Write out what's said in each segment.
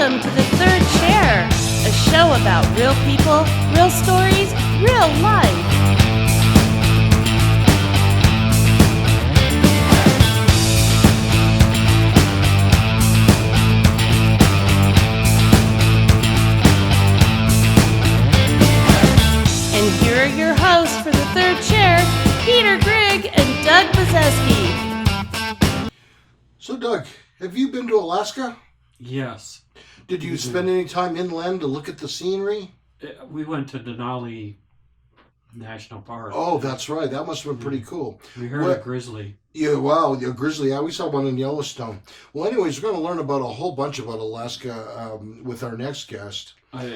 Welcome to The Third Chair, a show about real people, real stories, real life. And here are your hosts for The Third Chair, Peter Grigg and Doug Bazeski. So, Doug, have you been to Alaska? Yes. Did you spend any time inland to look at the scenery? We went to Denali National Park. Oh, that's right. That must have been pretty cool. We heard a grizzly. Yeah, wow, a grizzly. Yeah, we saw one in Yellowstone. Well, anyways, we're going to learn about a whole bunch about Alaska with our next guest.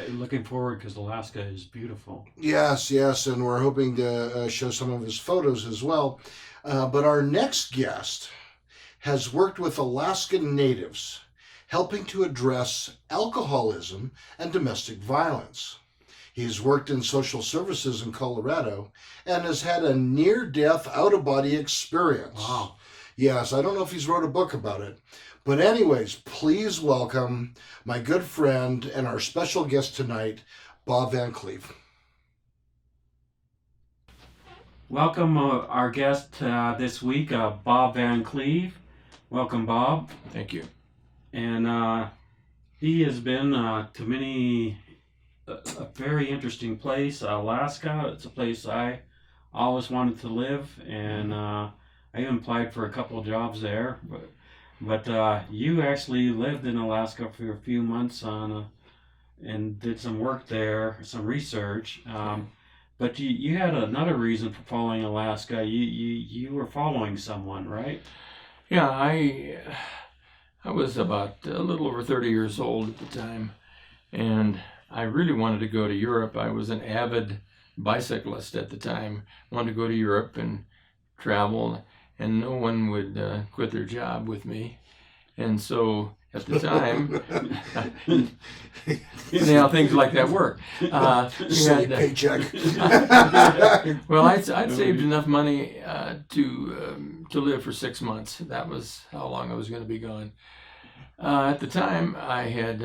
Looking forward because Alaska is beautiful. Yes, and we're hoping to show some of his photos as well. But our next guest has worked with Alaskan natives, helping to address alcoholism and domestic violence. He's worked in social services in Colorado and has had a near-death, out-of-body experience. Wow. Yes, I don't know if he's wrote a book about it. But anyways, please welcome my good friend and our special guest tonight, Bob VanCleave. Welcome our guest this week, Bob VanCleave. Welcome, Bob. Thank you. And he has been to many, a very interesting place, Alaska. It's a place I always wanted to live, and I even applied for a couple of jobs there. But you actually lived in Alaska for a few months and did some work there, some research. But you had another reason for following Alaska. You were following someone, right? Yeah, I was about a little over 30 years old at the time, and I really wanted to go to Europe. I was an avid bicyclist at the time, wanted to go to Europe and travel, and no one would quit their job with me. And so at the time, you know how things like that work. Paycheck. Well, I'd saved enough money to live for 6 months. That was how long I was going to be gone. At the time, I had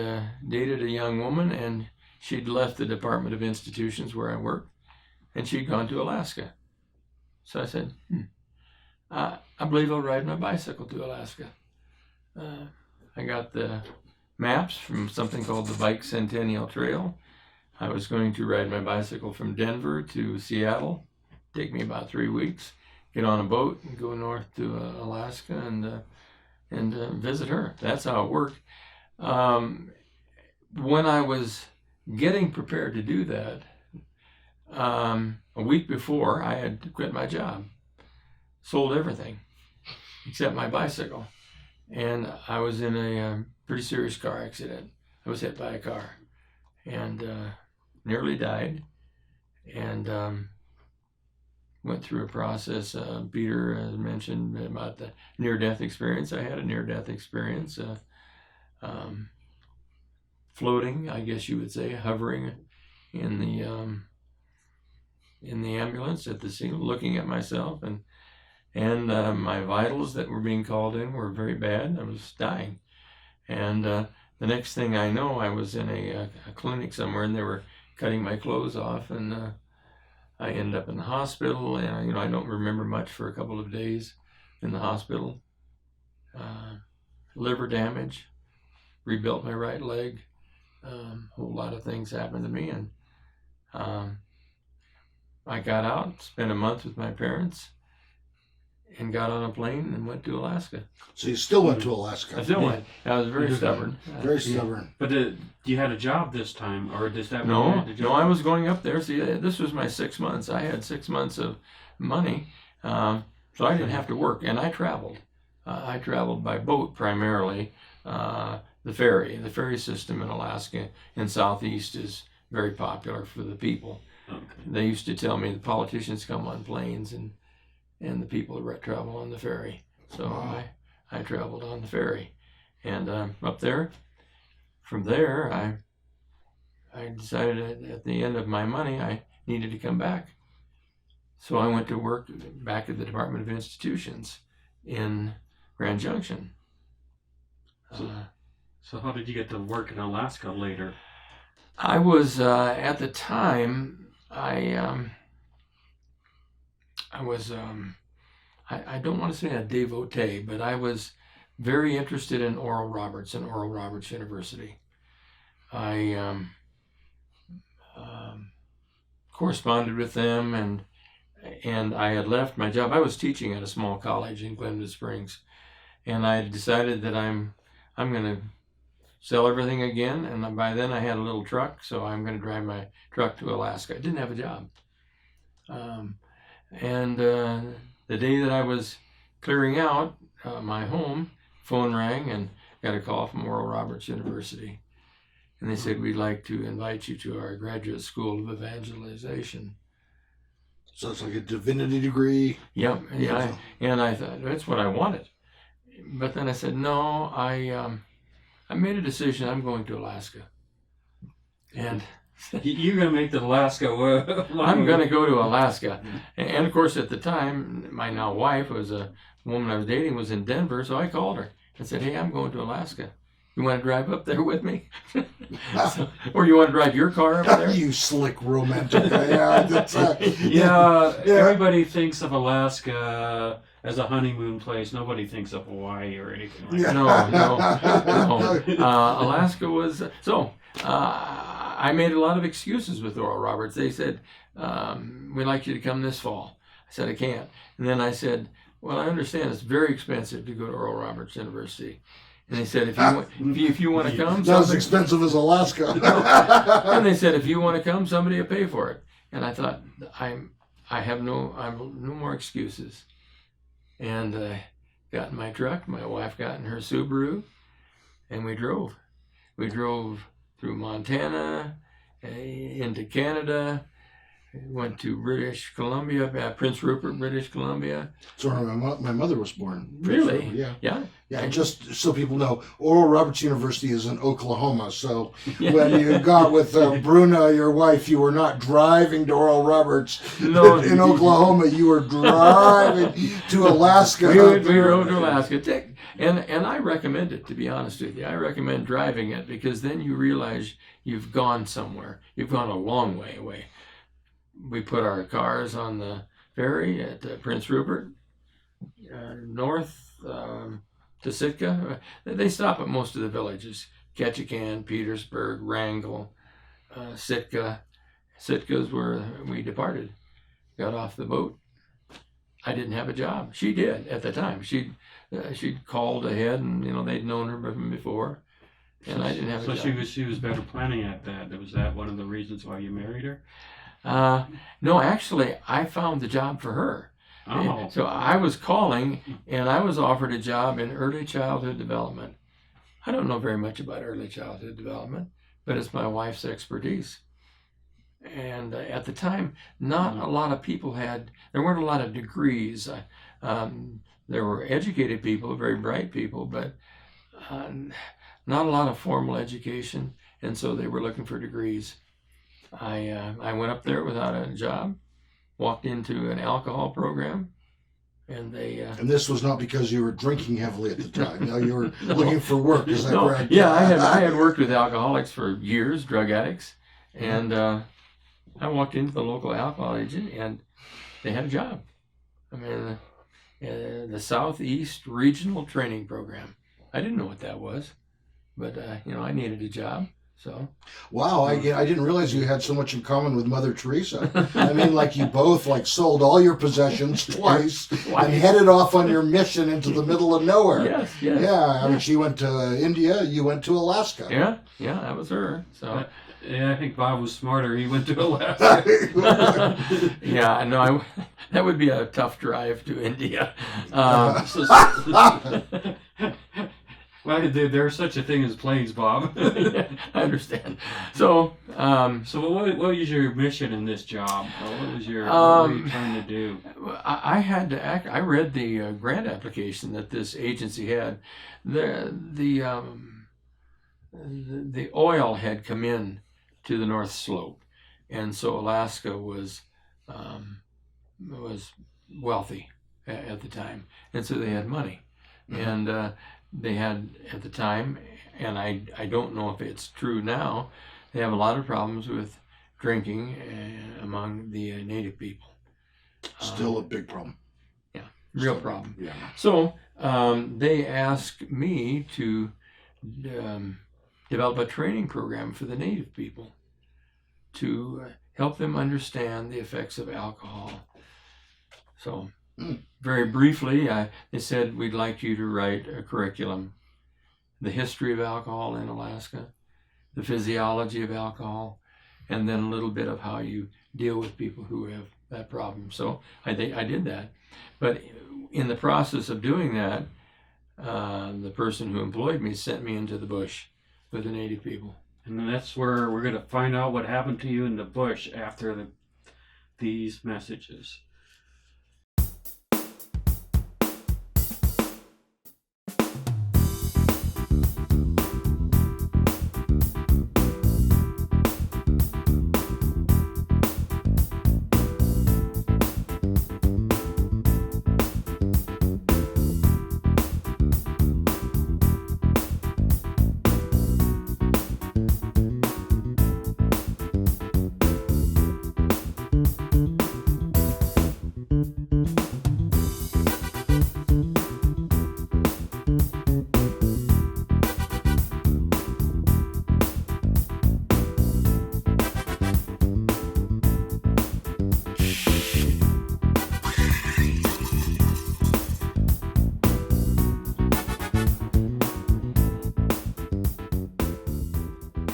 dated a young woman, and she'd left the Department of Institutions where I worked, and she'd gone to Alaska. So I said, I believe I'll ride my bicycle to Alaska. I got the maps from something called the Bike Centennial Trail. I was going to ride my bicycle from Denver to Seattle, take me about 3 weeks, get on a boat and go north to Alaska and visit her. That's how it worked. When I was getting prepared to do that, a week before, I had quit my job, sold everything except my bicycle. And I was in a pretty serious car accident. I was hit by a car and nearly died, and went through a process. Peter mentioned about the near-death experience. I had a near-death experience, floating, I guess you would say, hovering in the ambulance at the scene, looking at myself, and my vitals that were being called in were very bad. I was dying. And the next thing I know, I was in a clinic somewhere, and they were cutting my clothes off, and I ended up in the hospital, and I don't remember much for a couple of days in the hospital. Liver damage, rebuilt my right leg. A whole lot of things happened to me, and I got out, spent a month with my parents, and got on a plane and went to Alaska. So you still went to Alaska? I still went. I was very stubborn. Very stubborn. But you had a job this time, or does that? No, I was going up there. See, this was my 6 months. I had 6 months of money, so I didn't have to work, and I traveled. I traveled by boat primarily. The ferry system in Alaska and Southeast is very popular for the people. Okay. They used to tell me the politicians come on planes and the people travel on the ferry. So I traveled on the ferry, and up there. From there, I decided at the end of my money I needed to come back. So I went to work back at the Department of Institutions in Grand Junction. So how did you get to work in Alaska later? I was at the time. I don't want to say a devotee, but I was very interested in Oral Roberts and Oral Roberts University. I corresponded with them, and I had left my job. I was teaching at a small college in Glenwood Springs, and I had decided that I'm going to sell everything again. And by then I had a little truck, so I'm going to drive my truck to Alaska. I didn't have a job. The day that I was clearing out my home, phone rang and got a call from Oral Roberts University. And they said, we'd like to invite you to our graduate school of evangelization. So it's like a divinity degree. Yep. Yeah. And I thought, that's what I wanted. But then I said, no, I made a decision. I'm going to Alaska. And You're going to make the Alaska. I'm going to go to Alaska. And of course, at the time, my now wife was a woman I was dating, was in Denver. So I called her and said, hey, I'm going to Alaska. You want to drive up there with me? Or you want to drive your car up there? You slick romantic. Yeah, that's, yeah, everybody thinks of Alaska as a honeymoon place. Nobody thinks of Hawaii or anything like that. No. Alaska was... I made a lot of excuses with Oral Roberts. They said, we'd like you to come this fall. I said, I can't. And then I said, well, I understand it's very expensive to go to Oral Roberts University. And they said, if you want to come... Not as expensive as Alaska. And they said, if you want to come, somebody will pay for it. And I thought, I have no more excuses. And I got in my truck. My wife got in her Subaru. And we drove. We drove through Montana, into Canada, went to British Columbia, Prince Rupert, British Columbia. That's where my mother was born. Really? Yeah. Yeah. Yeah, just so people know, Oral Roberts University is in Oklahoma. So when you got with Bruna, your wife, you were not driving to Oral Roberts in Oklahoma. You were driving to Alaska. We rode to Alaska. And I recommend it, to be honest with you. I recommend driving it because then you realize you've gone somewhere. You've gone a long way away. We put our cars on the ferry at Prince Rupert, north to Sitka. They stop at most of the villages: Ketchikan, Petersburg, Wrangell, Sitka. Sitka's where we departed. Got off the boat. I didn't have a job. She did at the time. She'd called ahead, and they'd known her from before, and I didn't have a job. So she was better planning at that. Was that one of the reasons why you married her? No, actually, I found the job for her. Oh. So I was calling, and I was offered a job in early childhood development. I don't know very much about early childhood development, but it's my wife's expertise. And at the time, not a lot of people there weren't a lot of degrees. There were educated people, very bright people, but not a lot of formal education, and so they were looking for degrees. I went up there without a job, walked into an alcohol program, and they... And this was not because you were drinking heavily at the time. No, you were looking for work, is that correct? Yeah, I had worked with alcoholics for years, drug addicts, and I walked into the local alcohol agent, and they had a job. I mean, the Southeast Regional Training Program. I didn't know what that was, but, I needed a job. So, wow, I didn't realize you had so much in common with Mother Teresa. I mean, like you both sold all your possessions twice and headed off on your mission into the middle of nowhere. Yes. Yeah, I mean, she went to India, you went to Alaska. Yeah, that was her. So, I think Bob was smarter. He went to Alaska. Yeah, no, that would be a tough drive to India. Well, there's such a thing as planes, Bob. Yeah, I understand. So, what was your mission in this job? What was what were you trying to do? I had to act. I read the grant application that this agency had. The oil had come in to the North Slope, and so Alaska was wealthy at the time, and so they had money. And they had at the time, and I don't know if it's true now, they have a lot of problems with drinking among the native people. Still a big problem. Yeah, real problem. Yeah. So they asked me to develop a training program for the native people to help them understand the effects of alcohol. So very briefly, they said, we'd like you to write a curriculum, the history of alcohol in Alaska, the physiology of alcohol, and then a little bit of how you deal with people who have that problem. So I did that. But in the process of doing that, the person who employed me sent me into the bush with the native people. And that's where we're going to find out what happened to you in the bush after these messages.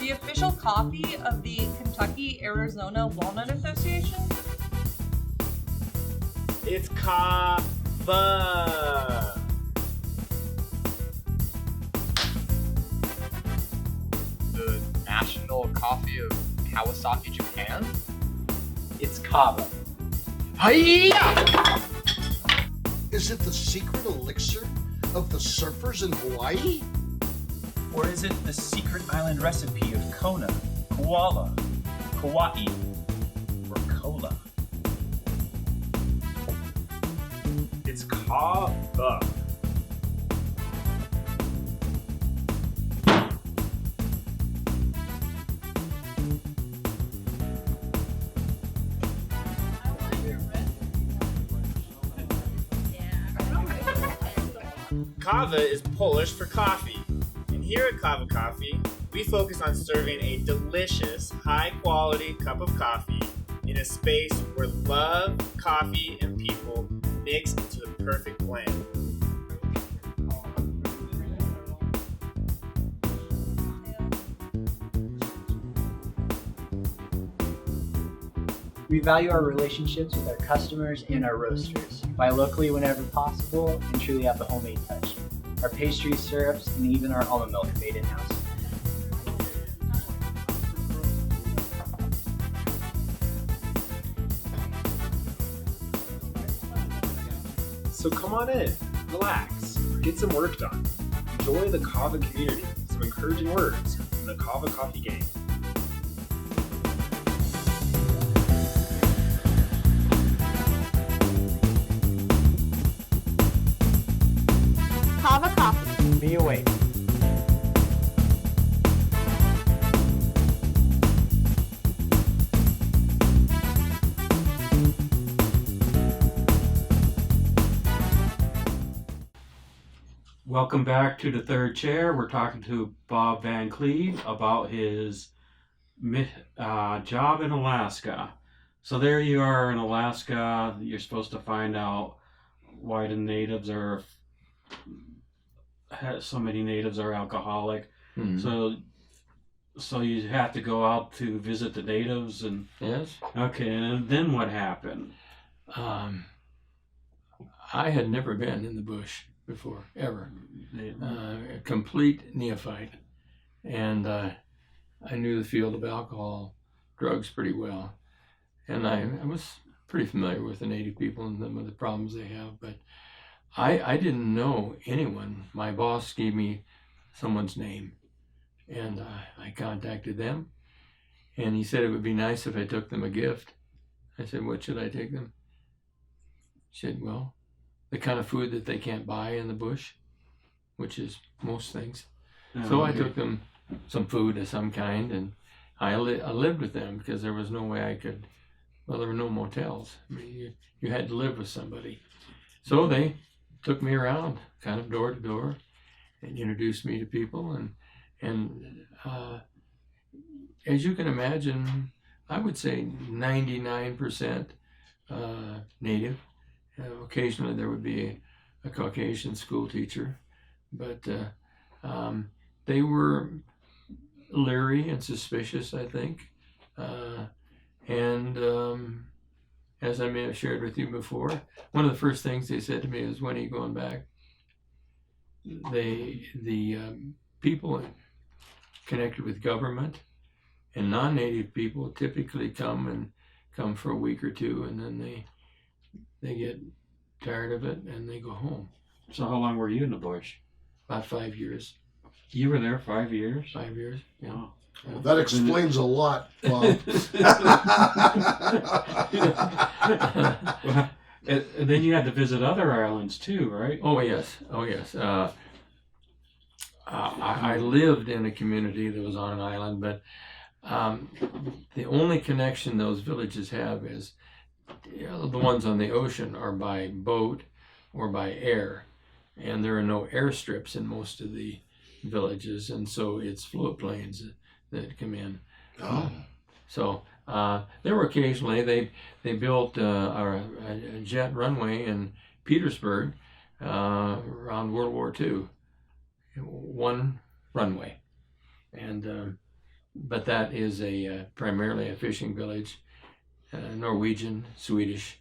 The official coffee of the Kentucky-Arizona Walnut Association? It's kava. The national coffee of Kawasaki, Japan? It's kava. Hiya! Is it the secret elixir of the surfers in Hawaii? Or is it the secret island recipe of Kona, Koala, Kauai, or Cola? It's kava. Kava is Polish for coffee. And here at Kava Coffee, we focus on serving a delicious, high-quality cup of coffee in a space where love, coffee, and people mix into the perfect blend. We value our relationships with our customers and our roasters. Buy locally whenever possible and truly have the homemade touch. Our pastries, syrups, and even our almond milk are made in-house. So come on in, relax, get some work done. Enjoy the Kava community, some encouraging words from the Kava Coffee Gang. Kava Coffee. Be awake. Welcome back to the third chair. We're talking to Bob VanCleave about his job in Alaska. So there you are in Alaska. You're supposed to find out why the natives are, so many natives are alcoholic. Mhm. So you have to go out to visit the natives and Yes. okay, and then what happened? I had never been in the bush before, ever. A complete neophyte. And I knew the field of alcohol, drugs pretty well. And I was pretty familiar with the native people and some of the problems they have, but I didn't know anyone. My boss gave me someone's name, and I contacted them, and he said it would be nice if I took them a gift. I said, what should I take them? He said, well, the kind of food that they can't buy in the bush. which is most things. So I took them some food of some kind, and I lived with them because there was no way I could. Well, there were no motels. I mean, you had to live with somebody. So they took me around, kind of door to door, and introduced me to people. And as you can imagine, I would say 99% native. Occasionally there would be a Caucasian school teacher, but they were leery and suspicious, I think. As I may have shared with you before, one of the first things they said to me is, "When are you going back?" The people connected with government and non-native people typically come for a week or two, and then they get tired of it and they go home. So how long were you in the bush? About 5 years. You were there 5 years? 5 years, yeah. Wow. Well, that explains a lot, Bob. And then you had to visit other islands too, right? Oh yes. I lived in a community that was on an island, but the only connection those villages have is the ones on the ocean are by boat or by air, and there are no airstrips in most of the villages, and so it's float planes that come in. Oh. So there were occasionally they built a jet runway in Petersburg around World War II. One runway, and but that is primarily a fishing village, Norwegian, Swedish,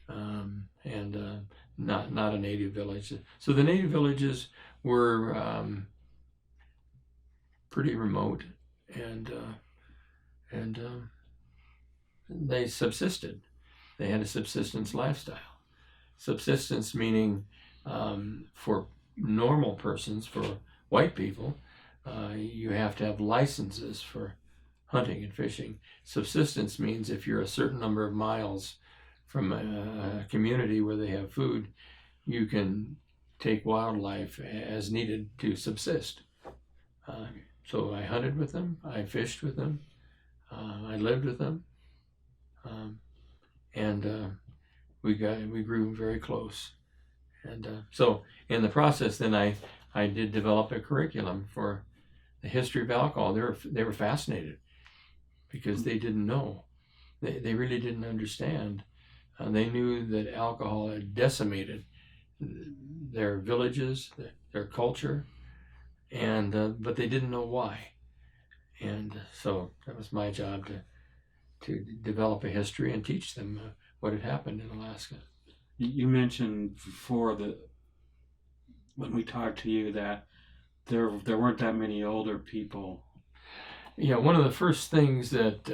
and not a native village. So the native villages were pretty remote, and they subsisted. They had a subsistence lifestyle. Subsistence meaning for normal persons, for white people, you have to have licenses for hunting and fishing. Subsistence means if you're a certain number of miles from a community where they have food, you can take wildlife as needed to subsist. So I hunted with them, I fished with them, I lived with them, and we grew very close. And so in the process, then I did develop a curriculum for the history of alcohol. They were fascinated because they didn't know. They really didn't understand. They knew that alcohol had decimated their villages, their culture, and but they didn't know why. And so that was my job to develop a history and teach them what had happened in Alaska. You mentioned before that when we talked to you that there weren't that many older people. Yeah, one of the first things that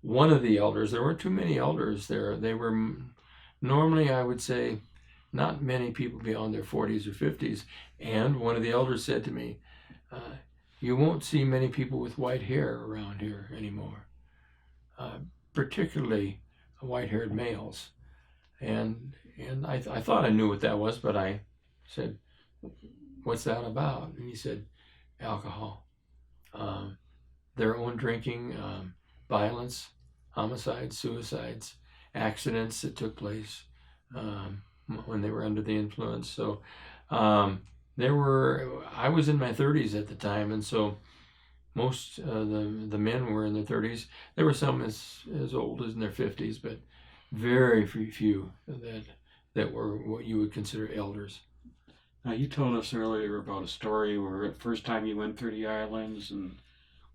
one of the elders, there weren't too many elders there. They were normally, I would say, not many people beyond their 40s or 50s. And one of the elders said to me, "You won't see many people with white hair around here anymore, particularly white-haired males." And I thought I knew what that was, but I said, "What's that about?" And he said, "Alcohol. Their own drinking, violence, homicides, suicides, accidents that took place when they were under the influence." So I was in my 30s at the time, and so most the men were in their 30s. There were some as old as in their 50s, but very few that were what you would consider elders. Now, you told us earlier about a story where the first time you went through the islands and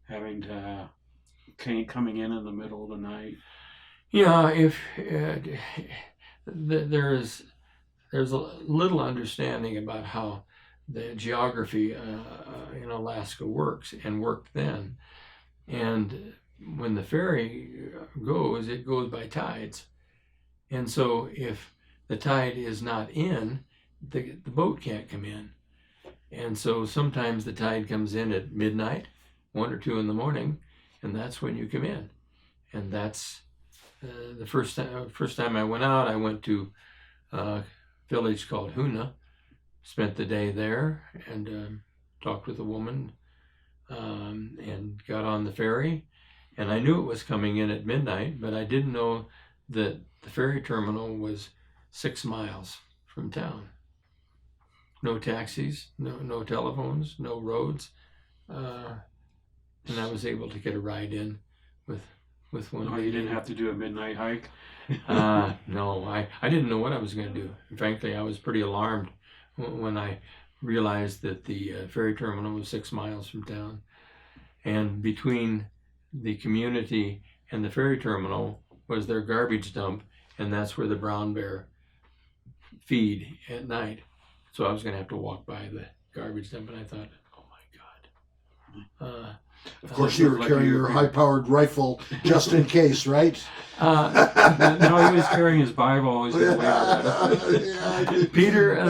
having to coming in the middle of the night. Yeah, if there's a little understanding about how the geography in Alaska works and worked then, and when the ferry goes, it goes by tides, and so if the tide is not in, the boat can't come in, and so sometimes the tide comes in at midnight, 1 or 2 in the morning, and that's when you come in. And that's the first time I went out. I went to a village called Huna, spent the day there and talked with a woman and got on the ferry. And I knew it was coming in at midnight, but I didn't know that the ferry terminal was 6 miles from town. No taxis, no telephones, no roads. And I was able to get a ride in with one. Oh, you didn't have to do a midnight hike? No, I didn't know what I was going to do. Frankly, I was pretty alarmed when I realized that the ferry terminal was 6 miles from town. And between the community and the ferry terminal was their garbage dump, and that's where the brown bear feed at night. So I was going to have to walk by the garbage dump, and I thought, oh my God. Of course, you were carrying your high-powered rifle just in case, right? No, he was carrying his Bible. He's gonna wait for that. Peter,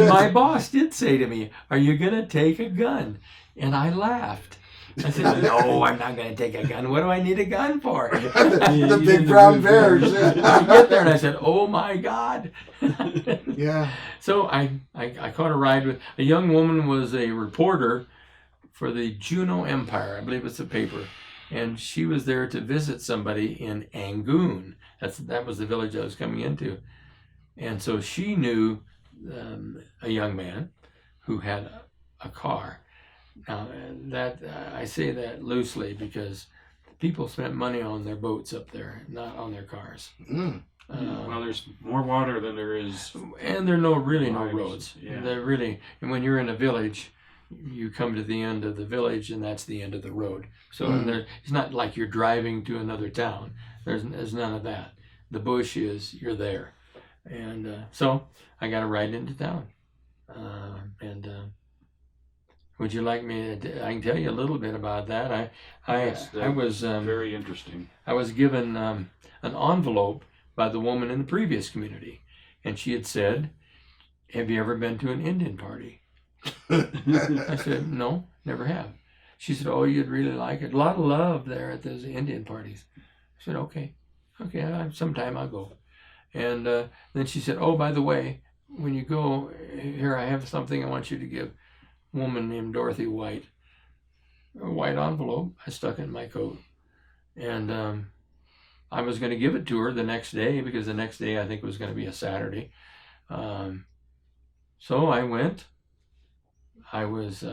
my boss did say to me, "Are you going to take a gun?" And I laughed. I said, "No, I'm not going to take a gun. What do I need a gun for?" the big brown bears. I get there and I said, "Oh my God!" Yeah. So I caught a ride with a young woman, was a reporter for the Juneau Empire, I believe it's a paper, and she was there to visit somebody in Angoon. That was the village I was coming into, and so she knew a young man who had a car. Now that I say that loosely because people spent money on their boats up there, not on their cars. Mm. Well, there's more water than there is, and there are really no lives. roads. Yeah. And when you're in a village, you come to the end of the village, and that's the end of the road. So it's not like you're driving to another town. There's none of that. The bush is, you're there. And so I got a ride into town. Would you like me to, I can tell you a little bit about that. Yes, I was very interesting. I was given an envelope by the woman in the previous community, and she had said, "Have you ever been to an Indian party?" I said, "No, never have." She said, "Oh, you'd really like it. A lot of love there at those Indian parties." I said, okay, sometime I'll go. And then she said, "Oh, by the way, when you go, here I have something I want you to give a woman named Dorothy White." A white envelope. I stuck it in my coat. And I was going to give it to her the next day, because the next day I think was going to be a Saturday. So I went. I was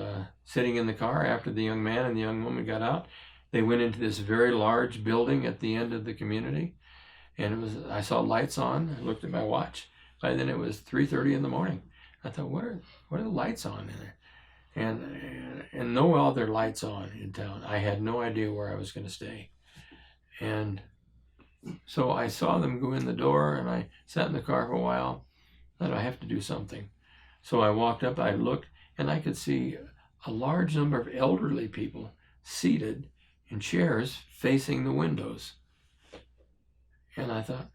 sitting in the car after the young man and the young woman got out. They went into this very large building at the end of the community, and I saw lights on. I looked at my watch. By then it was 3:30 in the morning. I thought, what are the lights on in there? And no other lights on in town. I had no idea where I was going to stay. And so I saw them go in the door, and I sat in the car for a while. I thought, I have to do something. So I walked up, I looked, and I could see a large number of elderly people seated in chairs facing the windows. And I thought,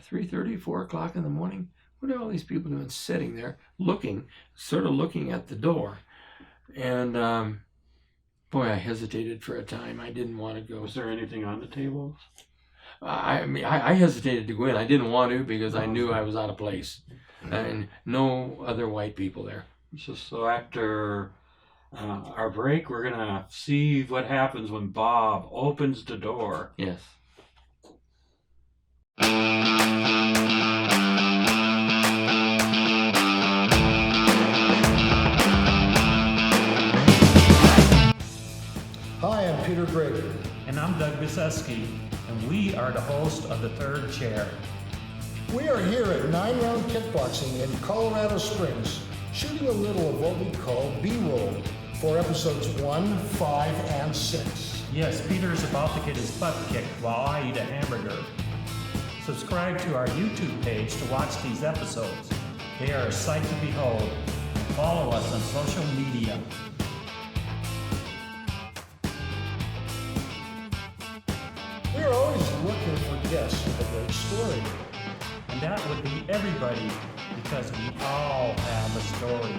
3:30, 4 o'clock in the morning, what are all these people doing sitting there sort of looking at the door? And boy, I hesitated for a time. I didn't want to go. Was there anything on the table? I hesitated to go in. I didn't want to, because I knew I was out of place. And no other white people there. So after our break, we're going to see what happens when Bob opens the door. Yes. Hi, I'm Peter Gregg. And I'm Doug Biseski, and we are the host of The Third Chair. We are here at 9 Round Kickboxing in Colorado Springs, shooting a little of what we call B-roll for episodes 1, 5, and 6. Yes, Peter is about to get his butt kicked while I eat a hamburger. Subscribe to our YouTube page to watch these episodes. They are a sight to behold. And follow us on social media. We are always looking for guests with a great story. And that would be everybody, because we all have a story.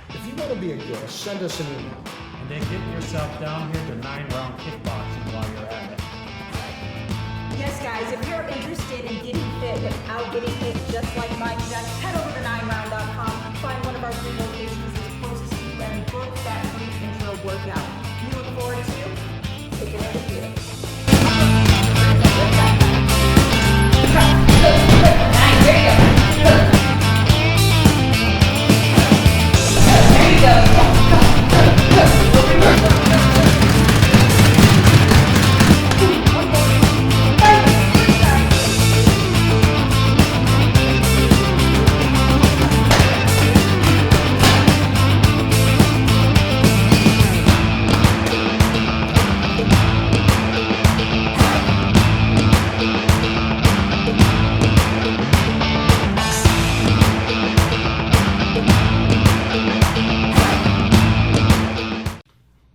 If you want to be a guest, send us an email. And then get yourself down here to 9 Round Kickboxing while you're at it. Yes, guys, if you're interested in getting fit without getting hit just just like Mike Jack, head over to 9round.com, find one of our 3 locations that's closest to you, and book that free intro workout. We look forward to kicking it with you.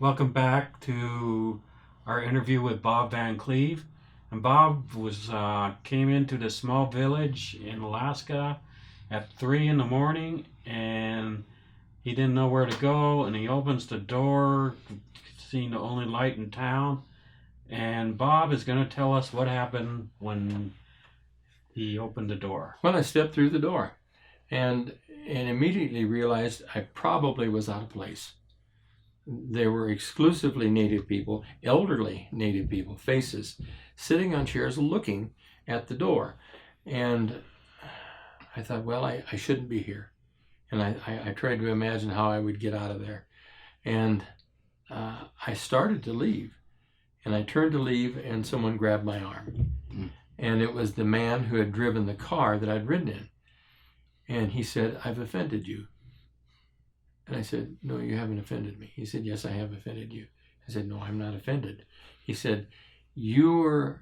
Welcome back to our interview with Bob VanCleave. And Bob came into this small village in Alaska at 3 in the morning, and he didn't know where to go, and he opens the door, seeing the only light in town. And Bob is going to tell us what happened when he opened the door. Well, I stepped through the door and immediately realized I probably was out of place. There were exclusively Native people, elderly Native people, faces, sitting on chairs looking at the door. And I thought, well, I shouldn't be here. And I tried to imagine how I would get out of there. And I started to leave. And I turned to leave, and someone grabbed my arm. And it was the man who had driven the car that I'd ridden in. And he said, "I've offended you." And I said, "No, you haven't offended me." He said, "Yes, I have offended you." I said, "No, I'm not offended." He said, you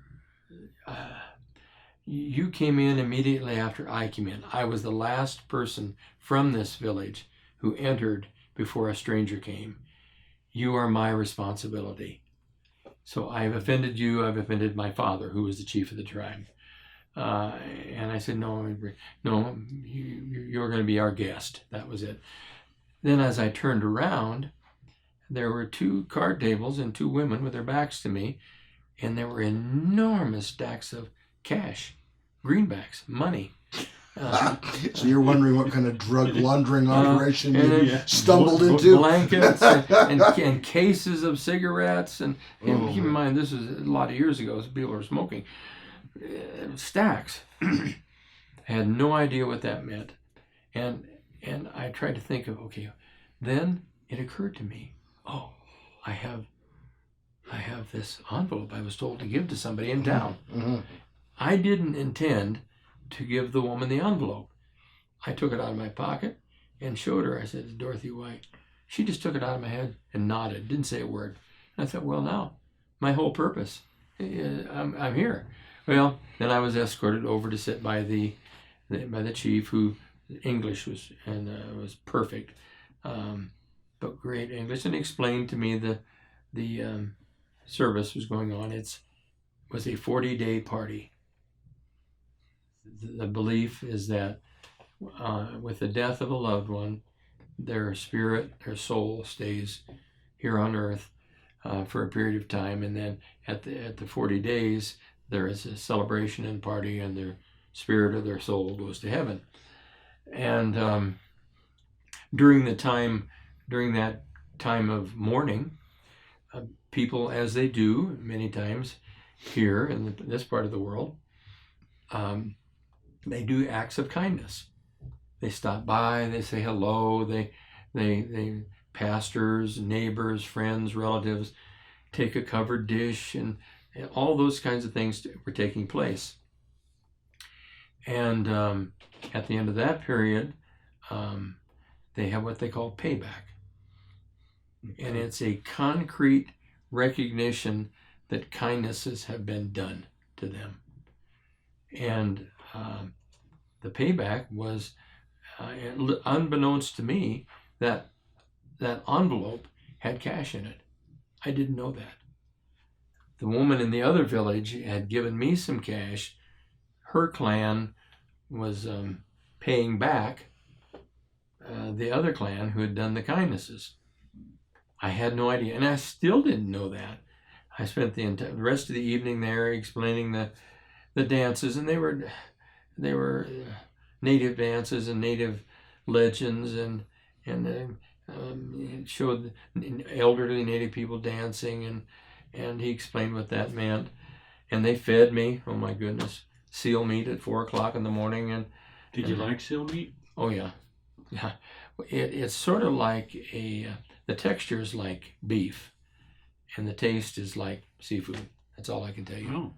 came in immediately after I came in. I was the last person from this village who entered before a stranger came. You are my responsibility. So I've offended you. I've offended my father, who was the chief of the tribe. And I said, no, you're going to be our guest. That was it. Then as I turned around, there were 2 card tables and 2 women with their backs to me, and there were enormous stacks of cash, greenbacks, money. So you're wondering what kind of drug laundering operation you stumbled into? into? Blankets and cases of cigarettes. And keep in mind, this is a lot of years ago, so people were smoking. Stacks. I had no idea what that meant. And I tried to think of, okay, then it occurred to me, oh, I have this envelope I was told to give to somebody in town. Mm-hmm. I didn't intend to give the woman the envelope. I took it out of my pocket and showed her. I said, "It's Dorothy White." She just took it out of my head and nodded, didn't say a word. And I thought, well, now, my whole purpose, I'm here. Well, then I was escorted over to sit by the chief, who English was perfect, but great English, and he explained to me the service was going on. It was a 40-day party. The belief is that with the death of a loved one, their spirit, their soul stays here on earth for a period of time, and then at the 40 days, there is a celebration and party, and their spirit or their soul goes to heaven. And during that time of mourning, people, as they do many times here in this part of the world, they do acts of kindness. They stop by, they say hello, they pastors, neighbors, friends, relatives take a covered dish, and all those kinds of things were taking place. And at the end of that period, they have what they call payback. And it's a concrete recognition that kindnesses have been done to them. And the payback was, unbeknownst to me, that envelope had cash in it. I didn't know that. The woman in the other village had given me some cash. Her clan was paying back the other clan who had done the kindnesses. I had no idea, and I still didn't know that. I spent the rest of the evening there explaining the dances, and they were native dances and native legends, and it showed elderly native people dancing, and he explained what that meant. And they fed me, oh my goodness, seal meat at 4 o'clock in the morning. And Did you like seal meat? Oh yeah, yeah. It's sort of like the texture is like beef, and the taste is like seafood. That's all I can tell you. Oh.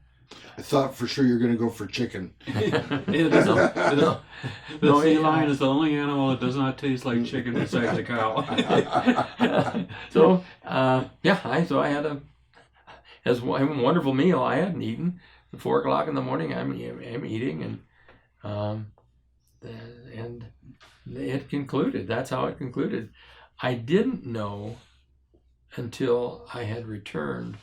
I thought for sure you're going to go for chicken. The sea lion is the only animal that does not taste like chicken besides a cow. So I had a wonderful meal. I hadn't eaten. At 4 o'clock in the morning, I'm eating, and it concluded. That's how it concluded. I didn't know until I had returned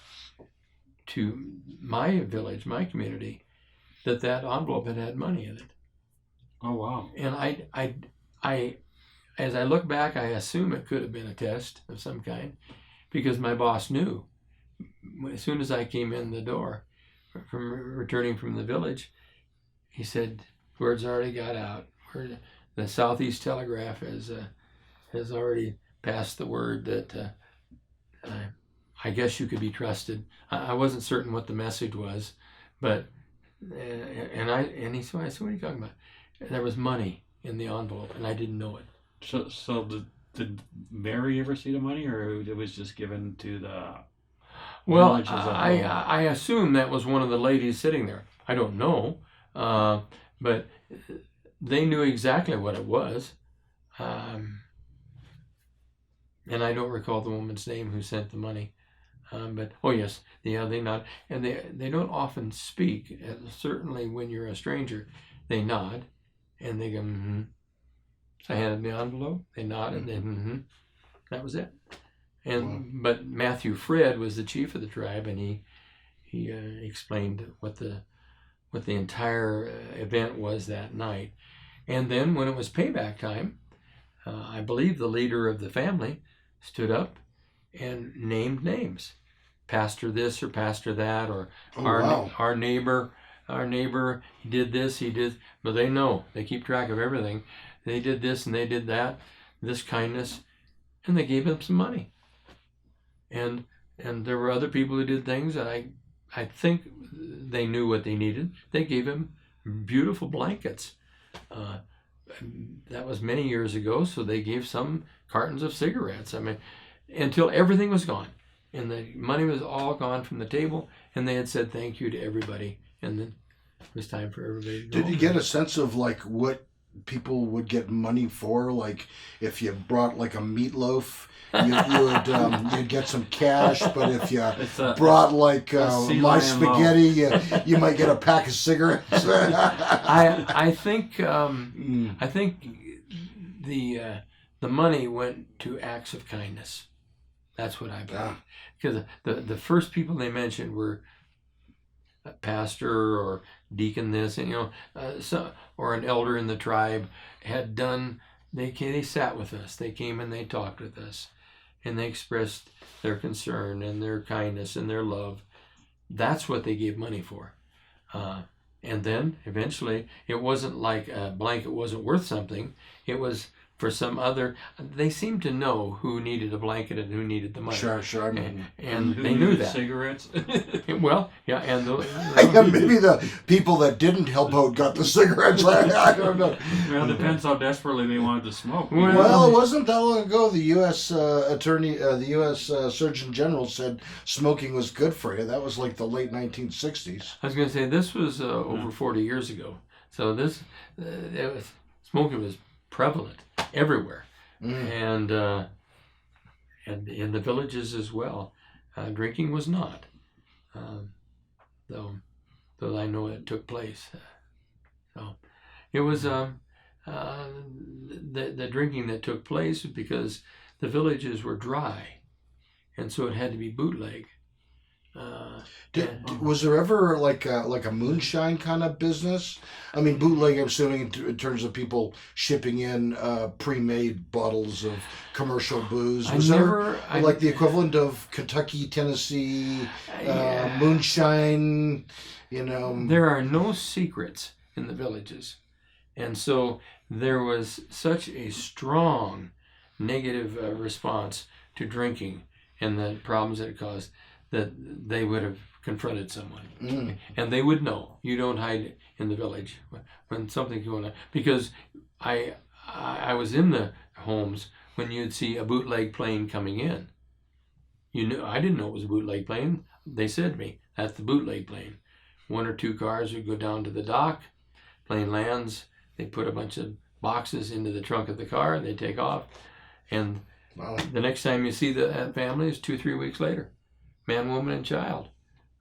to my village, my community, that envelope had money in it. Oh wow! And I, as I look back, I assume it could have been a test of some kind, because my boss knew. As soon as I came in the door, from returning from the village, he said, "Word's already got out. The Southeast Telegraph has already passed the word that I guess you could be trusted." I wasn't certain what the message was, but and he said, "What are you talking about?" And there was money in the envelope, and I didn't know it. So did Mary ever see the money, or it was just given to the? Well, I assume that was one of the ladies sitting there. I don't know, but they knew exactly what it was, and I don't recall the woman's name who sent the money. But oh yes, yeah, they nod, and they don't often speak. Certainly, when you're a stranger, they nod, and they go, "Mm-hmm." So I handed the envelope. They nodded, and "Mm-hmm." That was it. And Wow. But Matthew Fred was the chief of the tribe, and he explained what the entire event was that night. And then when it was payback time, I believe the leader of the family stood up and named names. Pastor this or pastor that, or our neighbor he did this, he did, but they know, they keep track of everything. They did this and they did that, this kindness, and they gave him some money. And there were other people who did things that I think they knew what they needed. They gave him beautiful blankets. That was many years ago, so they gave some cartons of cigarettes. I mean, until everything was gone. And the money was all gone from the table, and they had said thank you to everybody. And then it was time for everybody to go. Did you get a sense of like what people would get money for? Like if you brought like a meatloaf, you'd get some cash, but if you brought like my spaghetti, you might get a pack of cigarettes. I think the money went to acts of kindness. That's what I believe. Because the first people they mentioned were a pastor or deacon this, and or an elder in the tribe had done. They sat with us. They came and they talked with us, and they expressed their concern and their kindness and their love. That's what they gave money for. And then eventually, it wasn't like a blanket wasn't worth something. It was for some other. They seemed to know who needed a blanket and who needed the money. Sure. I mean, and they knew that. Cigarettes. Well, yeah, and maybe the people that didn't help out got the cigarettes. I don't know. Well, it depends how desperately they wanted to smoke. Well, it wasn't that long ago. The U.S. the U.S. Surgeon General said smoking was good for you. That was like the late 1960s. I was going to say this was over 40 years ago. So smoking was prevalent everywhere, and in the villages as well. Drinking was not, though I know it took place. So it was the drinking that took place because the villages were dry, and so it had to be bootleg. Was there ever like a moonshine kind of business? I mean, bootleg, I'm assuming in terms of people shipping in pre-made bottles of commercial booze. Was there like the equivalent of Kentucky, Tennessee, moonshine? There are no secrets in the villages. And so there was such a strong negative response to drinking and the problems that it caused that they would have confronted someone. And they would know. You don't hide in the village when something's going on. Because I was in the homes when you'd see a bootleg plane coming in. I didn't know it was a bootleg plane. They said to me, that's the bootleg plane. 1 or 2 cars would go down to the dock, plane lands, they put a bunch of boxes into the trunk of the car, they take off, and the next time you see that family is 2-3 weeks later. Man, woman, and child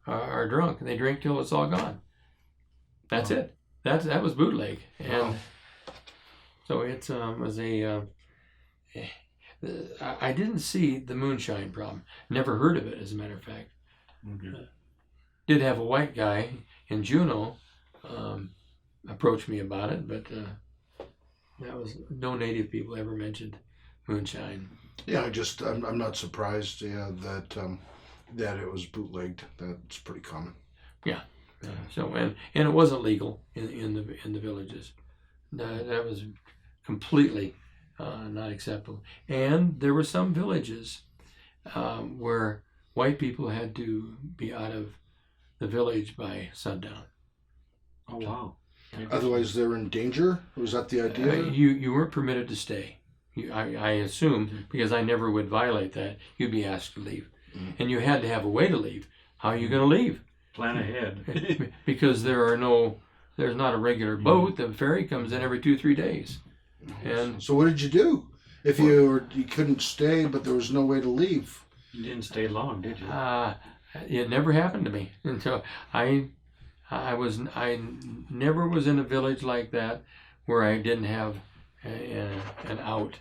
are drunk, and they drink till it's all gone. That's it. That was bootleg, and so it was a. I didn't see the moonshine problem. Never heard of it, as a matter of fact. Did have a white guy in Juneau approach me about it, but that was no native people ever mentioned moonshine. Yeah, I'm not surprised. Yeah, that it was bootlegged. That's pretty common. Yeah. So and it wasn't legal in the villages. That was completely not acceptable. And there were some villages where white people had to be out of the village by sundown. Oh, wow. Otherwise, they're in danger? Was that the idea? You weren't permitted to stay. I assume, because I never would violate that, you'd be asked to leave. And you had to have a way to leave. How are you going to leave? Plan ahead. Because there's not a regular boat. The ferry comes in every 2-3 days. And so what did you do? If you couldn't stay, but there was no way to leave? You didn't stay long, did you? It never happened to me until I never was in a village like that where I didn't have an out.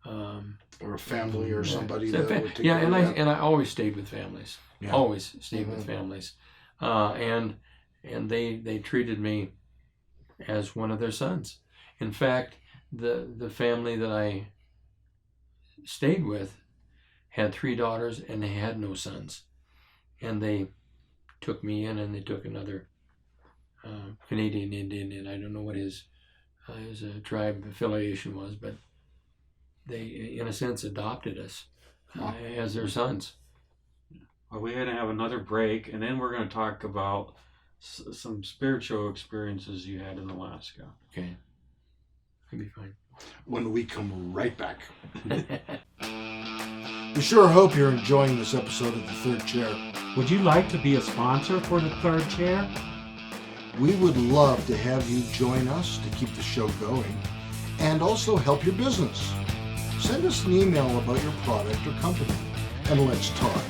Or a family or somebody that would take care of that. And I always stayed with families. Yeah. Always stayed with families. And they treated me as one of their sons. In fact, the family that I stayed with had 3 daughters and they had no sons. And they took me in, and they took another Canadian Indian in. I don't know what his tribe affiliation was, but they, in a sense, adopted us as their sons. Well, we're going to have another break, and then we're going to talk about some spiritual experiences you had in Alaska. Okay. That'd be fine. When we come right back. We sure hope you're enjoying this episode of The Third Chair. Would you like to be a sponsor for The Third Chair? We would love to have you join us to keep the show going and also help your business. Send us an email about your product or company and let's talk.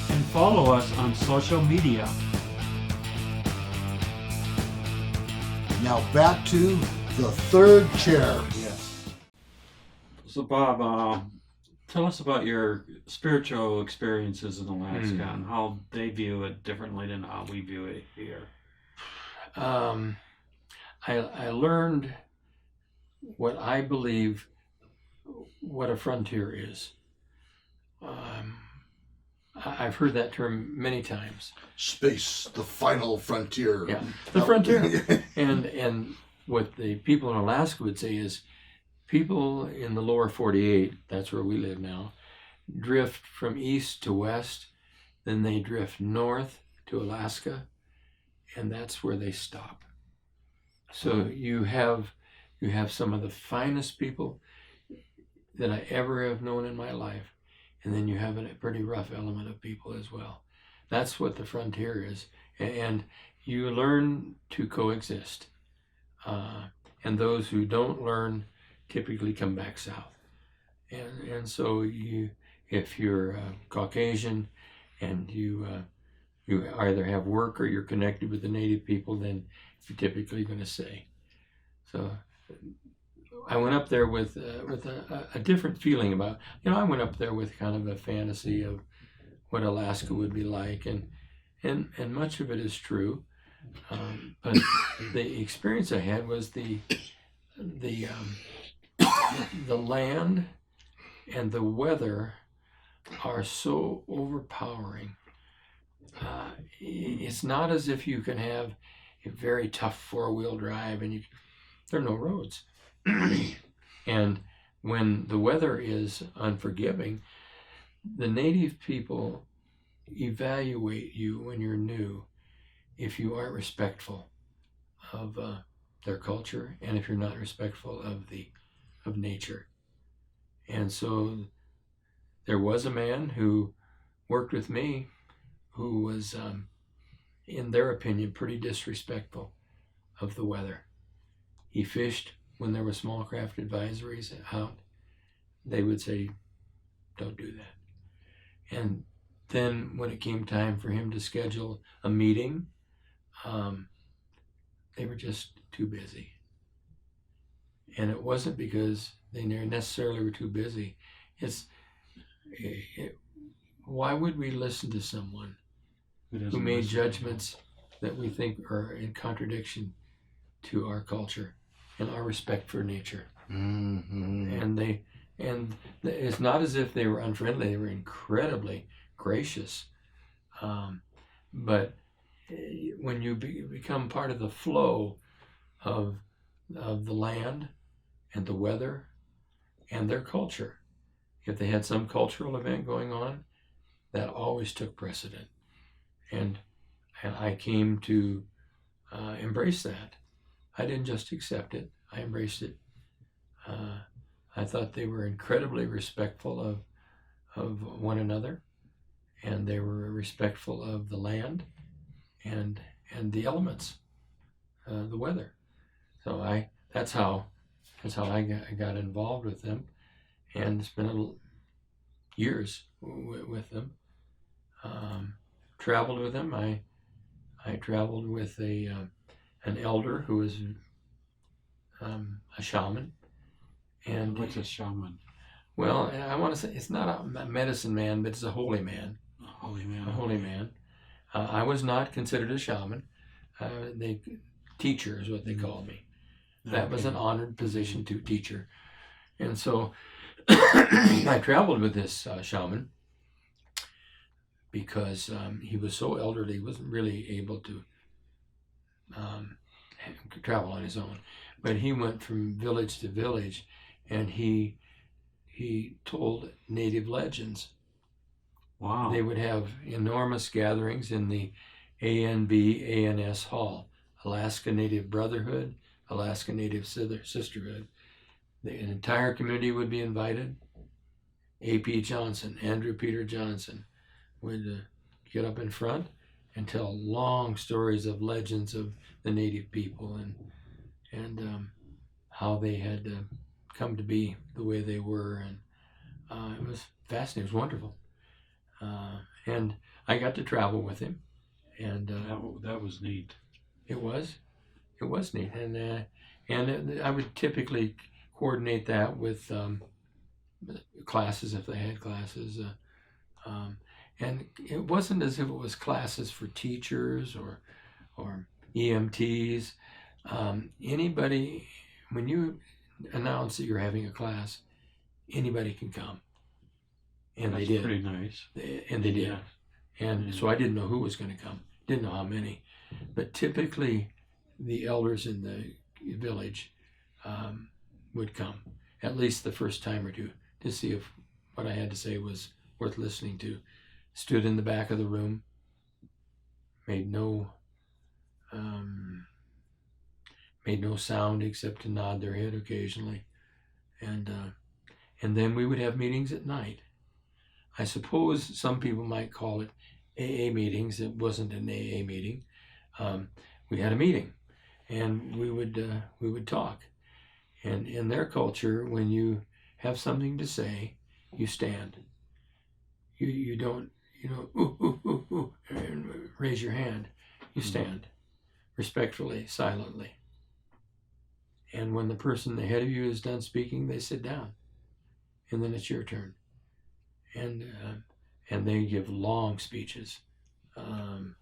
And follow us on social media. Now back to The Third Chair. Yes. So Bob, tell us about your spiritual experiences in Alaska and how they view it differently than how we view it here. I learned what I believe what a frontier is. I've heard that term many times. Space, the final frontier. Yeah, the frontier. And what the people in Alaska would say is people in the lower 48, that's where we live now, drift from east to west, then they drift north to Alaska, and that's where they stop. So you have some of the finest people that I ever have known in my life, and then you have a pretty rough element of people as well. That's what the frontier is, and you learn to coexist. And those who don't learn typically come back south. And so if you're Caucasian and you either have work or you're connected with the native people, then you're typically going to stay. So I went up there with a different feeling about, I went up there with kind of a fantasy of what Alaska would be like, and much of it is true. But the experience I had was the land and the weather are so overpowering. It's not as if you can have a very tough 4-wheel drive and there are no roads. And when the weather is unforgiving, the native people evaluate you when you're new if you aren't respectful of their culture, and if you're not respectful of nature. And so there was a man who worked with me who was, in their opinion, pretty disrespectful of the weather. He fished when there were small craft advisories out. They would say, don't do that. And then when it came time for him to schedule a meeting, they were just too busy. And it wasn't because they necessarily were too busy. Why would we listen to someone who made judgments that we think are in contradiction to our culture and our respect for nature? And it's not as if they were unfriendly. They were incredibly gracious. But when you become part of the flow of the land and the weather and their culture, if they had some cultural event going on, that always took precedent. And I came to embrace that. I didn't just accept it, I embraced it. I thought they were incredibly respectful of one another, and they were respectful of the land and the elements, the weather. So that's how I got involved with them, and spent years with them. Traveled with them. I traveled with an elder who was a shaman. And what's a shaman? Well, I want to say it's not a medicine man, but it's a holy man. A holy man. A holy man. I was not considered a shaman. Teacher is what they called me. That was an honored position, to teacher. And so I traveled with this shaman because he was so elderly, he wasn't really able to travel on his own. But he went from village to village, and he told native legends. Wow. They would have enormous gatherings in the ANS Hall, Alaska Native Brotherhood, Alaska Native Sisterhood. The entire community would be invited. A.P. Johnson, Andrew Peter Johnson, would get up in front and tell long stories of legends of the native people and how they had come to be the way they were. And it was fascinating. It was wonderful. And I got to travel with him. And that was neat. It was neat. And I would typically coordinate that with classes if they had classes. And it wasn't as if it was classes for teachers or EMTs. Anybody, when you announce that you're having a class, anybody can come. And That's they did. Pretty nice. And they did. And so I didn't know who was going to come. Didn't know how many. But typically, the elders in the village would come, at least the first time or two, to see if what I had to say was worth listening to. Stood in the back of the room, made no sound except to nod their head occasionally, and then we would have meetings at night. I suppose some people might call it AA meetings. It wasn't an AA meeting. We had a meeting, and we would talk. And in their culture, when you have something to say, you stand. You don't ooh, ooh, ooh, ooh, and raise your hand. You stand respectfully, silently. And when the person ahead of you is done speaking, they sit down, and then it's your turn. And they give long speeches, and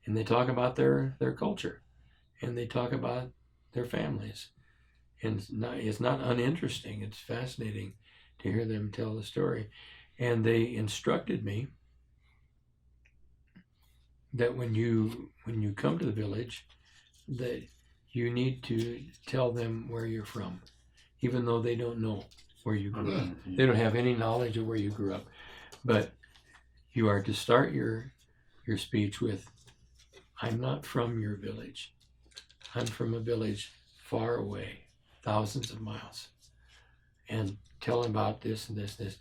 they talk about their culture, and they talk about their families, and it's not uninteresting. It's fascinating to hear them tell the story. And they instructed me that when you come to the village, that you need to tell them where you're from, even though they don't know where you grew up. They don't have any knowledge of where you grew up. But you are to start your speech with, I'm not from your village. I'm from a village far away, thousands of miles. And tell them about this and this and this.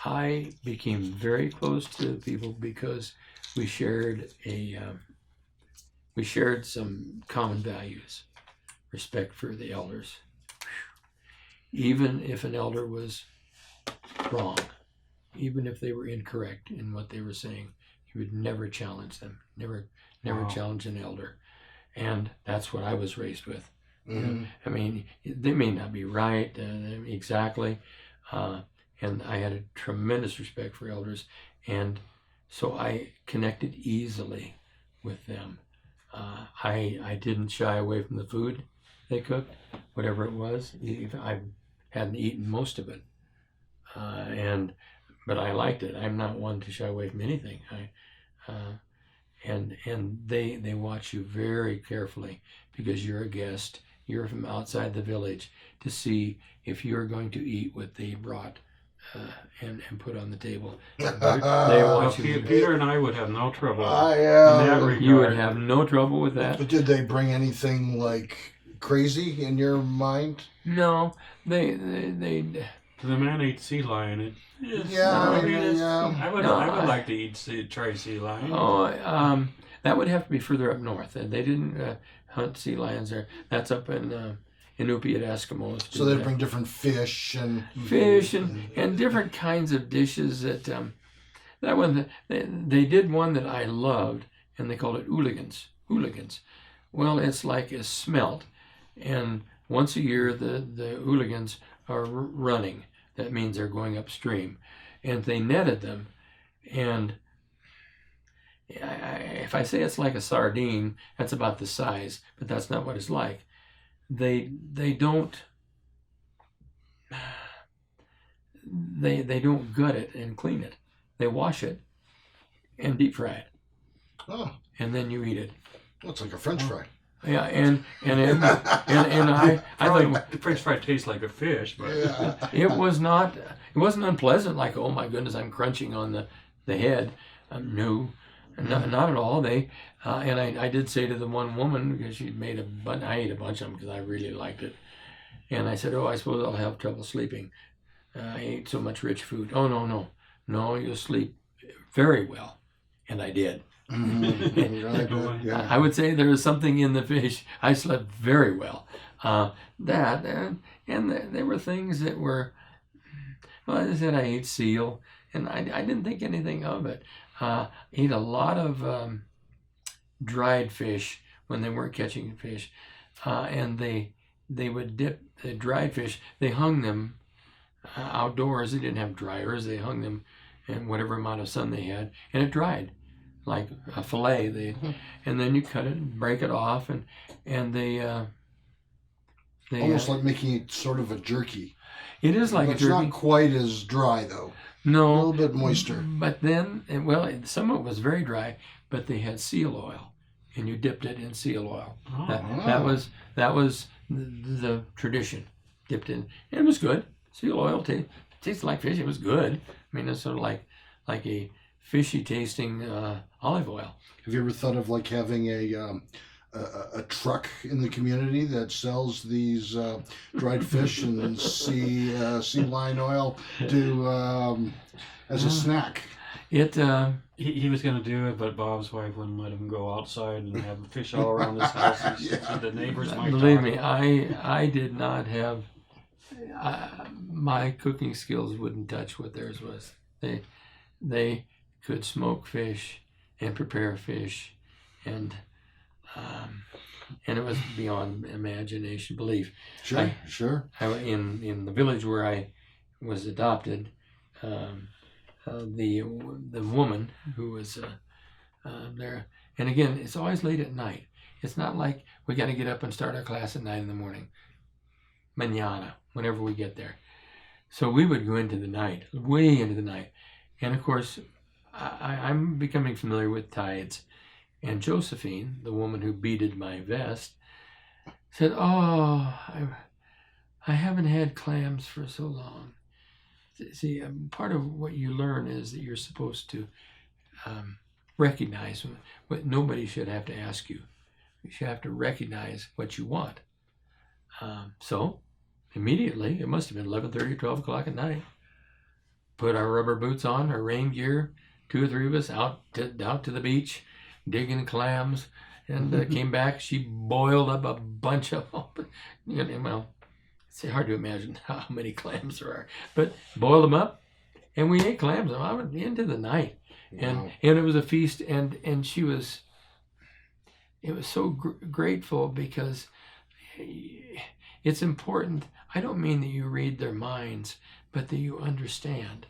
I became very close to people because we shared some common values, respect for the elders. Even if an elder was wrong, even if they were incorrect in what they were saying, you would never challenge them, never challenge an elder. And that's what I was raised with. You know, I mean, they may not be right exactly, and I had a tremendous respect for elders, and so I connected easily with them. I didn't shy away from the food they cooked, whatever it was. I hadn't eaten most of it, but I liked it. I'm not one to shy away from anything. And they watch you very carefully because you're a guest. You're from outside the village to see if you're going to eat what they brought and put on the table. They watch you. Peter and I would have no trouble in that regard. You would have no trouble with that. Did they bring anything like crazy in your mind? No, they. The man ate sea lion. I would like to try sea lion. Oh, that would have to be further up north. They didn't hunt sea lions there. That's up in Inupiat Eskimos. So they bring different fish and different kinds of dishes. That one they did one that I loved, and they called it hooligans. Well, it's like a smelt, and once a year the hooligans are running. That means they're going upstream, and they netted them, and if I say it's like a sardine, that's about the size, but that's not what it's like. They don't gut it and clean it. They wash it and deep fry it. Oh. And then you eat it. Well, it's like a French fry. Yeah, and I think the French fry tastes like a fish, but it wasn't unpleasant. Like, oh my goodness, I'm crunching on the head. No, not at all. They and I did say to the one woman, because she'd made a bunch. I ate a bunch of them because I really liked it, and I said, oh, I suppose I'll have trouble sleeping. I ate so much rich food. Oh no, you'll sleep very well, and I did. I would say there was something in the fish. I slept very well. And there were things that were, well, as I said, I ate seal, and I didn't think anything of it. Ate a lot of dried fish when they weren't catching fish, and they would dip the dried fish. They hung them outdoors. They didn't have dryers. They hung them in whatever amount of sun they had, and it dried. Like a fillet, and then you cut it and break it off, and they almost like making it sort of a jerky. It is like a jerky. It's not quite as dry though. No, a little bit moister. But then, some of it was very dry, but they had seal oil, and you dipped it in seal oil. That was the tradition. Dipped in, and it was good. Seal oil tasted like fish. It was good. I mean, it's sort of like a fishy tasting olive oil. Have you ever thought of like having a truck in the community that sells these dried fish and sea lion oil as a snack? He was going to do it, but Bob's wife wouldn't let him go outside and have fish all around his house. He said the neighbors might believe me, I did not have my cooking skills wouldn't touch what theirs was. They could smoke fish and prepare fish, and it was beyond imagination, belief. Sure. In the village where I was adopted, the woman who was there, and again, it's always late at night. It's not like we got to get up and start our class at 9 in the morning. Mañana, whenever we get there. So we would go into the night, way into the night, and of course, I'm becoming familiar with tides. And Josephine, the woman who beaded my vest, said, "Oh, I haven't had clams for so long." See, part of what you learn is that you're supposed to recognize what nobody should have to ask you. You should have to recognize what you want. So immediately, it must have been 11:30, 12 o'clock at night, put our rubber boots on, our rain gear, 2 or 3 of us out to the beach, digging clams, and came back. She boiled up a bunch of them. Well, it's hard to imagine how many clams there are, but boiled them up, and we ate clams into the night. And it was a feast, and she was, it was so grateful, because it's important. I don't mean that you read their minds, but that you understand.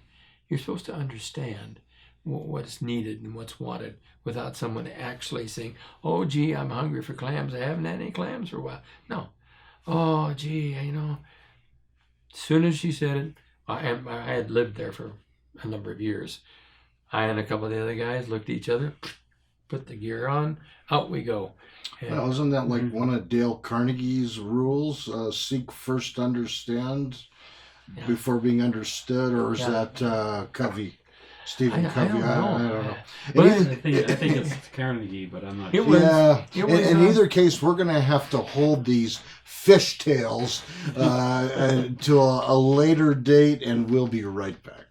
You're supposed to understand what's needed and what's wanted without someone actually saying, "Oh, gee, I'm hungry for clams. I haven't had any clams for a while." No. "Oh, gee, as soon as she said it, I had lived there for a number of years. I and a couple of the other guys looked at each other, put the gear on, out we go. Well, isn't that like one of Dale Carnegie's rules? Seek first, understand before being understood, or is that Covey? Stephen Covey? I don't know. But I think it's Carnegie, but I'm not sure. In either case, we're going to have to hold these fishtails to a later date, and we'll be right back.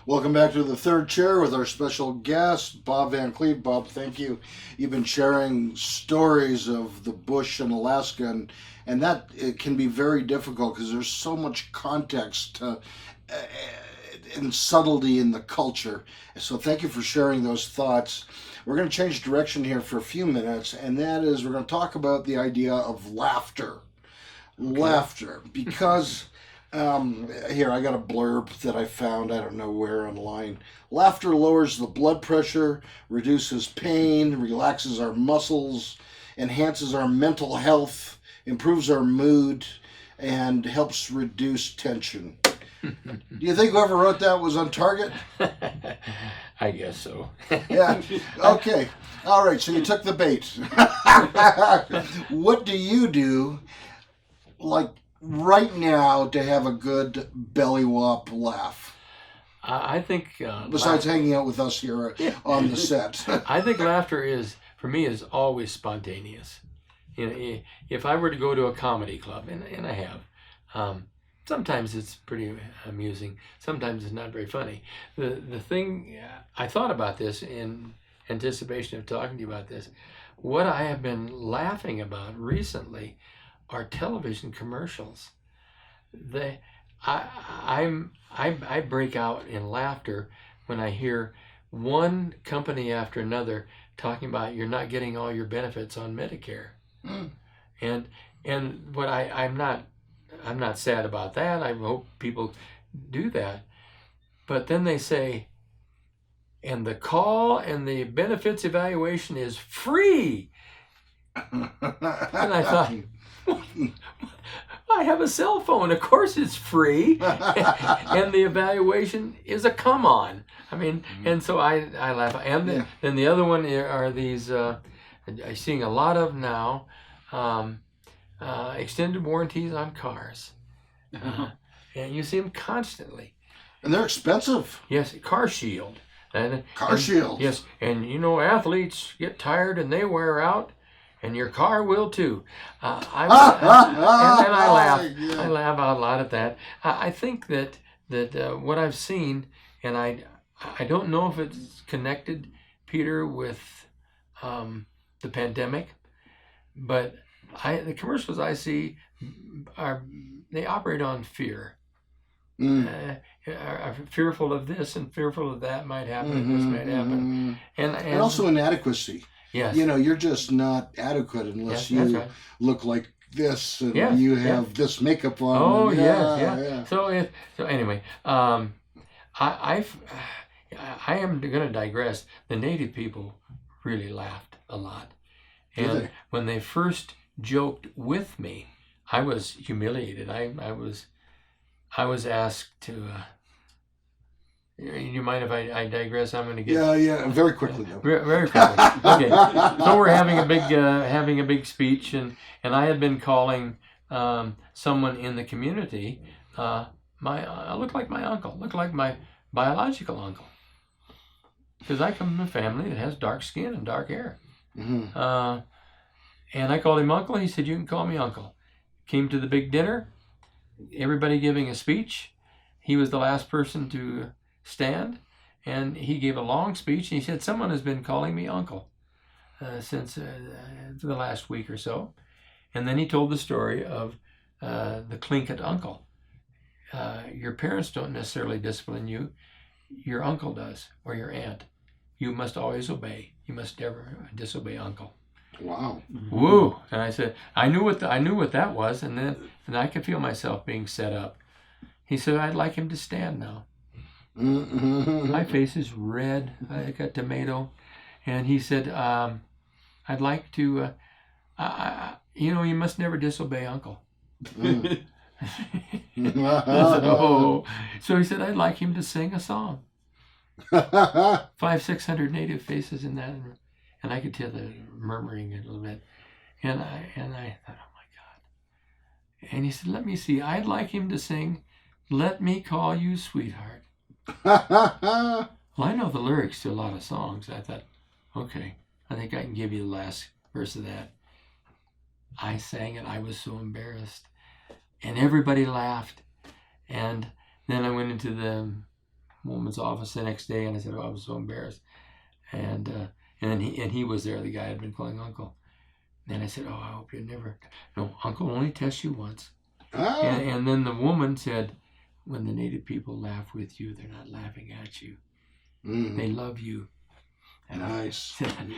Welcome back to the third chair with our special guest, Bob VanCleave. Bob, thank you. You've been sharing stories of the bush in Alaska, and that it can be very difficult because there's so much context and subtlety in the culture. So thank you for sharing those thoughts. We're going to change direction here for a few minutes, and that is we're going to talk about the idea of laughter. Okay. Laughter, because... here, I got a blurb that I found, I don't know where online. Laughter lowers the blood pressure, reduces pain, relaxes our muscles, enhances our mental health, improves our mood, and helps reduce tension. Do you think whoever wrote that was on target? I guess so. Yeah. Okay. All right, so you took the bait. What do you do, like, right now, to have a good belly whop laugh? I think... besides hanging out with us here on the set. I think laughter for me, is always spontaneous. If I were to go to a comedy club, and I have, sometimes it's pretty amusing. Sometimes it's not very funny. The thing, I thought about this in anticipation of talking to you about this. What I have been laughing about recently are television commercials. I break out in laughter when I hear one company after another talking about you're not getting all your benefits on Medicare. And what I'm not sad about that. I hope people do that. But then they say, and the call and the benefits evaluation is free. And I thought, I have a cell phone. Of course it's free. And the evaluation is a come on. I mean, and so I laugh. And then the other one are these, I'm seeing a lot of now, extended warranties on cars. And you see them constantly. And they're expensive. Yes, Car Shield. Shield. Yes, and athletes get tired and they wear out. And your car will too. And I laugh. I laugh out loud at that. I think that what I've seen, and I don't know if it's connected, Peter, with the pandemic, but the commercials I see they operate on fear. are fearful of this and fearful of that might happen and this might happen. And also inadequacy. Yes. You're just not adequate unless Yes, that's you right. look like this and Yes, you yes. have this makeup on. Oh, and yeah. So anyway, I am going to digress. The native people really laughed a lot. And when they first joked with me, I was humiliated. I was asked to. You mind if I digress? I'm going to get. Yeah. Very quickly though. Very quickly. Okay. So we're having a big speech, and I had been calling someone in the community. I looked like my uncle. Looked like my biological uncle. Because I come from a family that has dark skin and dark hair. Mm-hmm. And I called him uncle. He said, "You can call me uncle." Came to the big dinner. Everybody giving a speech. He was the last person to stand, and he gave a long speech, and he said, "Someone has been calling me uncle since the last week or so." And then he told the story of the Tlingit uncle. Your parents don't necessarily discipline you. Your uncle does, or your aunt. You must always obey. You must never disobey uncle. Wow. Woo! And I said, I knew what that was, and I could feel myself being set up. He said, "I'd like him to stand now." My face is red. I got tomato. And he said, "I'd like to, you must never disobey uncle." I said, "Oh." So he said, "I'd like him to sing a song." 500-600 native faces in that, and I could tell the murmuring a little bit. And I thought, oh my God. And he said, "Let me see. I'd like him to sing, 'Let Me Call You Sweetheart.'" Well, I know the lyrics to a lot of songs. I thought, okay, I think I can give you the last verse of that. I sang it. I was so embarrassed. And everybody laughed. And then I went into the woman's office the next day, and I said, "Oh, I was so embarrassed." And he was there, the guy I'd been calling uncle. And I said, "Oh, I hope you never." "No, uncle only tests you once." And then the woman said, "When the native people laugh with you, they're not laughing at you. They love you." And nice.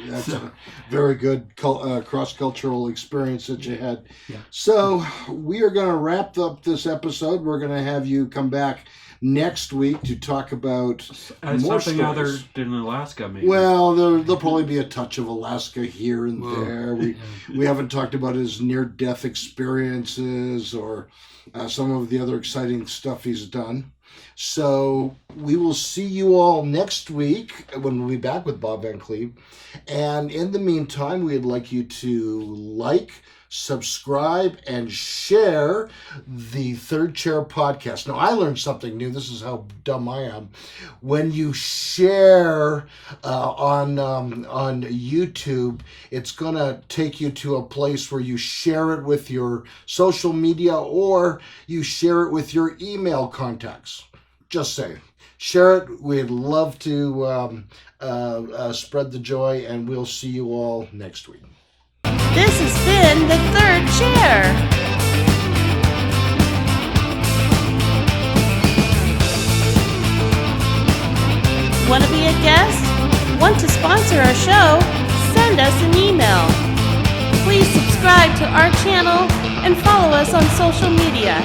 That's a very good cross-cultural experience that you had. Yeah. So we are going to wrap up this episode. We're going to have you come back next week to talk about more something stories. other than Alaska, maybe. Well, there'll probably be a touch of Alaska here and there. We haven't talked about his near-death experiences or some of the other exciting stuff he's done. So we will see you all next week when we'll be back with Bob VanCleave. And in the meantime, we'd like you to like, subscribe, and share the Third Chair podcast. Now, I learned something new. This is how dumb I am. When you share on YouTube, it's going to take you to a place where you share it with your social media or you share it with your email contacts. Just saying. Share it. We'd love to spread the joy, and we'll see you all next week. This has been the Third Chair. Want to be a guest? Want to sponsor our show? Send us an email. Please subscribe to our channel and follow us on social media.